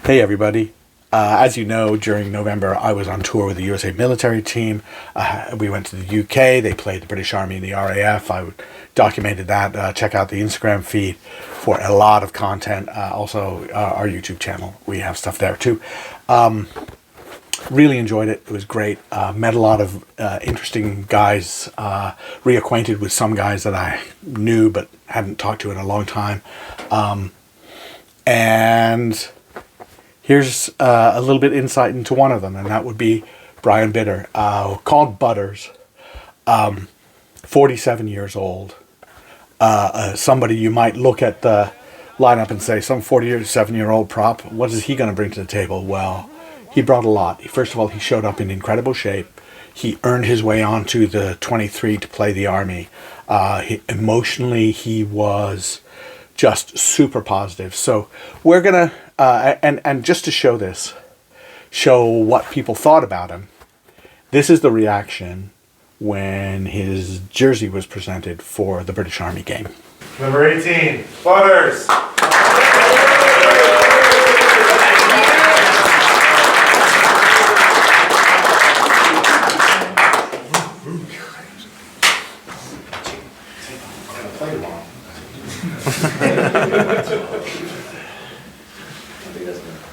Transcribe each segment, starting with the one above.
Hey everybody. As you know, during November I was on tour with the USA military team. We went to the UK, they played the British Army and the RAF. I documented that. Check out the Instagram feed for a lot of content. Also our YouTube channel, we have stuff there too. Really enjoyed it. It was great. Met a lot of interesting guys, reacquainted with some guys that I knew but hadn't talked to in a long time. And here's a little bit insight into one of them, and that would be Brian Bitter, called Butters, 47 years old. Somebody you might look at the lineup and say, some 47-year-old prop, what is he going to bring to the table? Well, he brought a lot. First of all, he showed up in incredible shape. He earned his way onto the 23 to play the Army. Emotionally, he was just super positive. So we're going to, and just to show what people thought about him, this is the reaction when his jersey was presented for the British Army game. Number 18, Butters.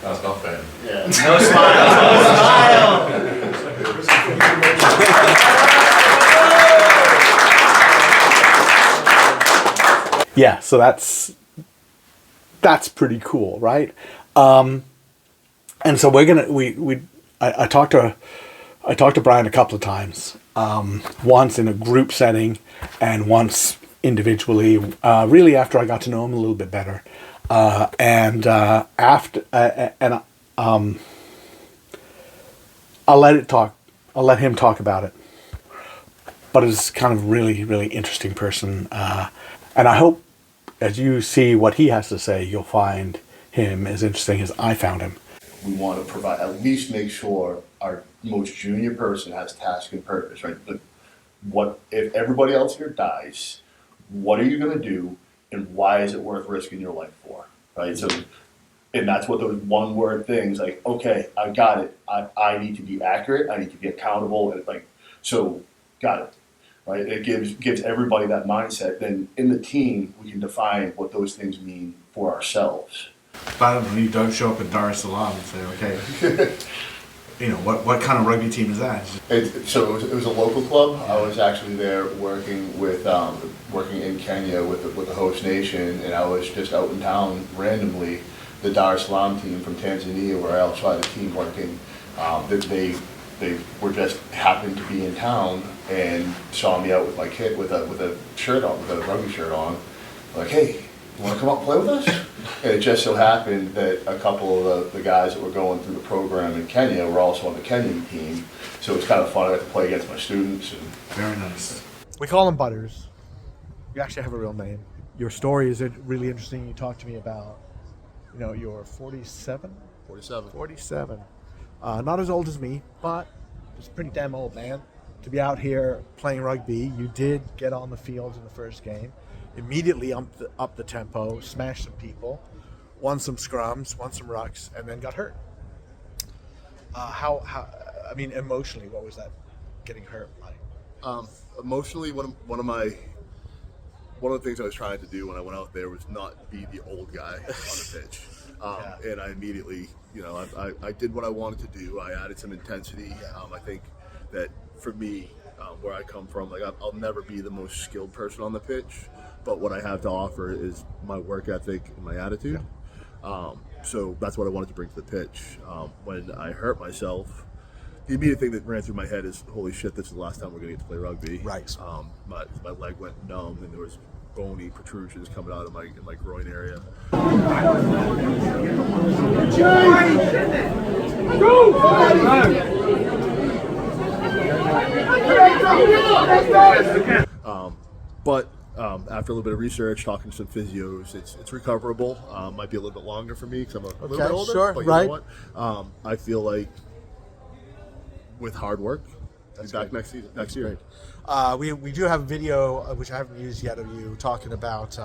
That's not fair. Yeah. No smile. No smile. Yeah, so that's pretty cool, right? And so we're gonna I talked to Brian a couple of times, once in a group setting and once individually, really after I got to know him a little bit better. I'll let him talk about it. But it's kind of really, really interesting person. And I hope as you see what he has to say, you'll find him as interesting as I found him. We want to provide, at least make sure our most junior person has task and purpose, right? But what if everybody else here dies? What are you going to do, and why is it worth risking your life for, right? So, and that's what those one-word things, like, okay, I got it. I need to be accurate. I need to be accountable, and so got it, right? It gives everybody that mindset. Then in the team, we can define what those things mean for ourselves. But when you don't show up at Dar es Salaam and say, okay, you know, what kind of rugby team is that? So it was a local club. I was actually there working with working in Kenya with the host nation, and I was just out in town randomly. The Dar es Salaam team from Tanzania, where I also had a team working, they were just happened to be in town and saw me out with my kid with a shirt on, with a rugby shirt on. Like, hey, you want to come up and play with us? And it just so happened that a couple of the guys that were going through the program in Kenya were also on the Kenyan team. So it's kind of fun. I got to play against my students. And Very nice. We call him Butters. You actually have a real name. Your story is really interesting. You talked to me about, you know, you're 47? 47. 47. Not as old as me, but just pretty damn old, man. To be out here playing rugby, you did get on the field in the first game. Immediately up the tempo, smashed some people, won some scrums, won some rucks, and then got hurt. I mean, emotionally, what was that getting hurt like? Emotionally, one of the things I was trying to do when I went out there was not be the old guy on the pitch. And I immediately, you know, I did what I wanted to do. I added some intensity. I think that for me, where I come from, like I'll never be the most skilled person on the pitch, but what I have to offer is my work ethic and my attitude. So that's what I wanted to bring to the pitch. When I hurt myself, the immediate thing that ran through my head is, holy shit, this is the last time we're going to get to play rugby. Right. My leg went numb, and there was bony protrusions coming out of my groin area. But after a little bit of research, talking to some physios, it's recoverable. Might be a little bit longer for me because I'm a little bit older. Sure, but you right. know what? I feel like with hard work, I'll be back next year. We do have a video, which I haven't used yet, of you talking about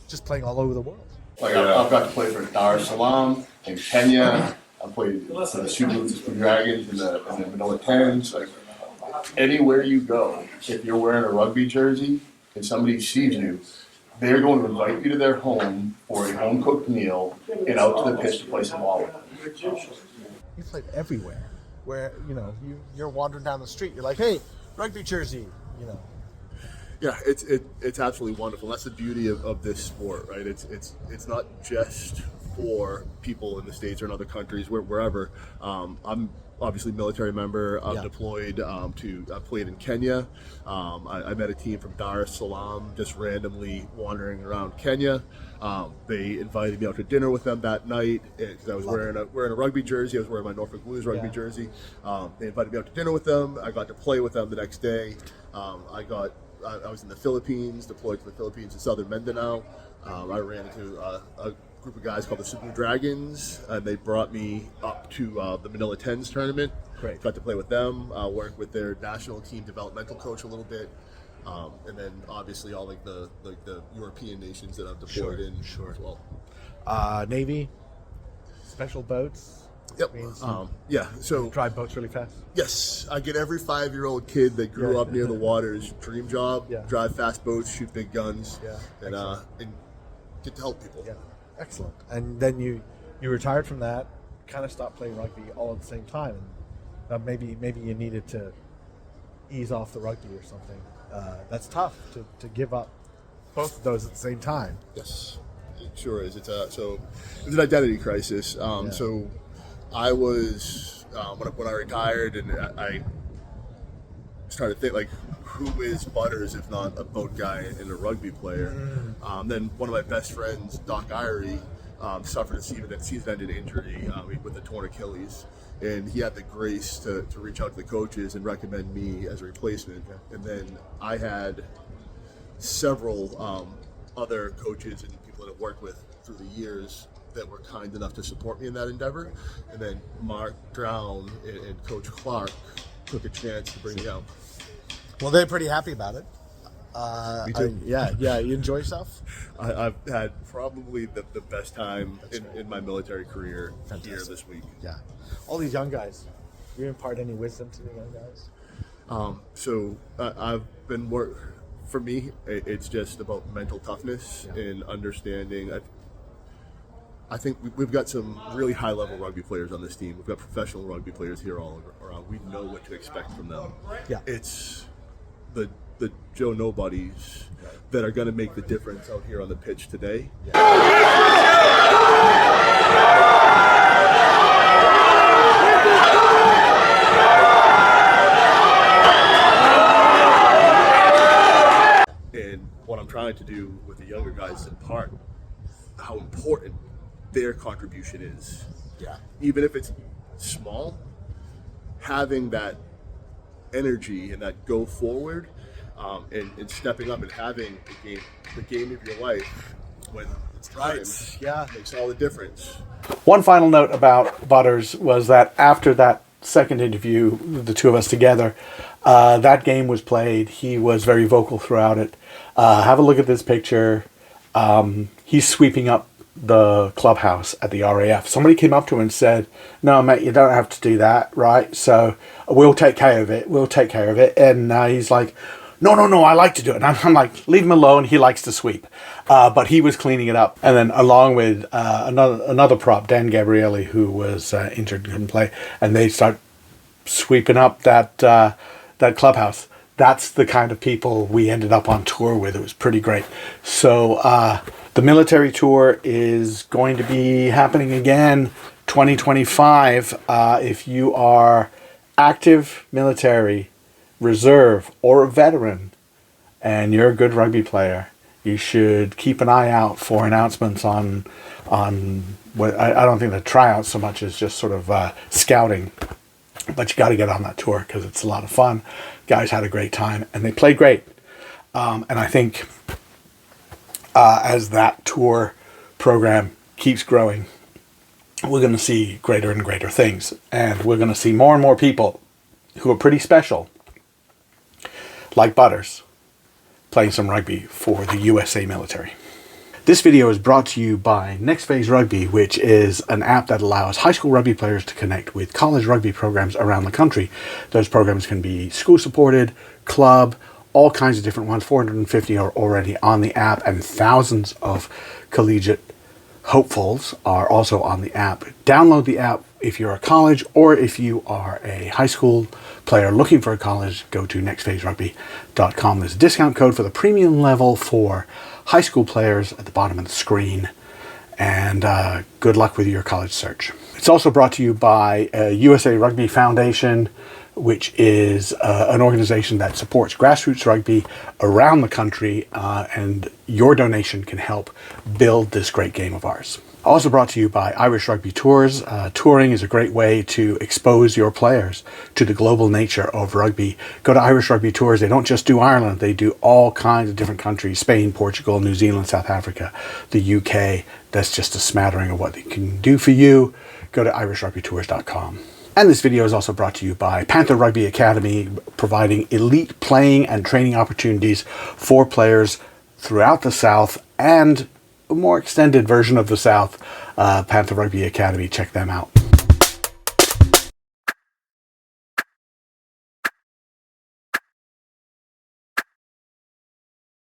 just playing all over the world. Like I've got to play for Dar es Salaam in Kenya. I played for the Super Dragons in the Manila Tens. Like anywhere you go, if you're wearing a rugby jersey and somebody sees you, they're going to invite you to their home for a home cooked meal and out to the pitch to play some ball with them. You played everywhere. Where you're wandering down the street. You're like, hey, rugby jersey. Yeah, it's absolutely wonderful. That's the beauty of this sport, right? It's not just for people in the States or in other countries, wherever. I'm obviously military member. I'm deployed I played in Kenya. I met a team from Dar es Salaam just randomly wandering around Kenya. They invited me out to dinner with them that night because I was wearing a rugby jersey. I was wearing my Norfolk Blues rugby jersey. They invited me out to dinner with them. I got to play with them the next day. I was in the Philippines, deployed to the Philippines in southern Mindanao. I ran into a group of guys called the Super Dragons, and they brought me up to the Manila Tens tournament. Great. Got to play with them, work with their national team developmental coach a little bit, and then obviously all the European nations that I've deployed in as well. Navy, special boats. Yep. So Drive boats really fast. yes, I get every 5-year-old kid that grew up near the water's dream job. Yeah. Drive fast boats, shoot big guns, Yeah. and get to help people. Yeah, excellent. And then you retired from that, kind of stopped playing rugby all at the same time, and maybe you needed to ease off the rugby or something. That's tough to give up both of those at the same time. Yes, it sure is. It's an identity crisis. So I was when I retired, and I started to think, like, who is Butters if not a boat guy and a rugby player? Then one of my best friends, Doc Irie, suffered a season-ended injury with a torn Achilles, and he had the grace to reach out to the coaches and recommend me as a replacement. And then I had several other coaches and people that I've worked with through the years that were kind enough to support me in that endeavor. And then Mark Drown and Coach Clark took a chance to bring me out. Well, they're pretty happy about it. Me too. Yeah. You enjoy yourself? I've had probably the best time in my military career here this week. Yeah. All these young guys, you impart any wisdom to the young guys? So I've been for me, it's just about mental toughness and understanding. I think we've got some really high-level rugby players on this team. We've got professional rugby players here all around. We know what to expect from them. Yeah. It's the Joe Nobodies that are going to make the difference out here on the pitch today. And what I'm trying to do with the younger guys is impart how important their contribution is. Yeah. Even if it's small, having that energy and that go forward, and stepping up and having the game of your life when it's time, makes all the difference. One final note about Butters was that after that second interview, the two of us together, that game was played. He was very vocal throughout it. Have a look at this picture. He's sweeping up the clubhouse at the RAF. Somebody came up to him and said, "No, mate, you don't have to do that, right? So we'll take care of it. We'll take care of it." And he's like, No, I like to do it. And I'm like, leave him alone. He likes to sweep. But he was cleaning it up. And then along with another prop, Dan Gabrielli, who was injured and couldn't play, and they start sweeping up that clubhouse. That's the kind of people we ended up on tour with. It was pretty great. So the military tour is going to be happening again 2025. If you are active military, reserve, or a veteran, and you're a good rugby player, you should keep an eye out for announcements on what I don't think the tryouts so much as just sort of scouting. But you got to get on that tour because it's a lot of fun. Guys had a great time and they played great. And I think as that tour program keeps growing, we're going to see greater and greater things. And we're going to see more and more people who are pretty special, like Butters, playing some rugby for the USA military. This video is brought to you by Next Phase Rugby, which is an app that allows high school rugby players to connect with college rugby programs around the country. Those programs can be school supported, club, all kinds of different ones. 450 are already on the app, and thousands of collegiate hopefuls are also on the app. Download the app if you're a college, or if you are a high school player looking for a college, go to nextphaserugby.com. There's a discount code for the premium level for high school players at the bottom of the screen. And good luck with your college search. It's also brought to you by USA Rugby Foundation, which is an organization that supports grassroots rugby around the country, and your donation can help build this great game of ours. Also brought to you by Irish Rugby Tours. Touring is a great way to expose your players to the global nature of rugby. Go to Irish Rugby Tours. They don't just do Ireland. They do all kinds of different countries: Spain, Portugal, New Zealand, South Africa, the UK. That's just a smattering of what they can do for you. Go to irishrugbytours.com. And this video is also brought to you by Panther Rugby Academy, providing elite playing and training opportunities for players throughout the South and a more extended version of the South. Panther Rugby Academy, check them out.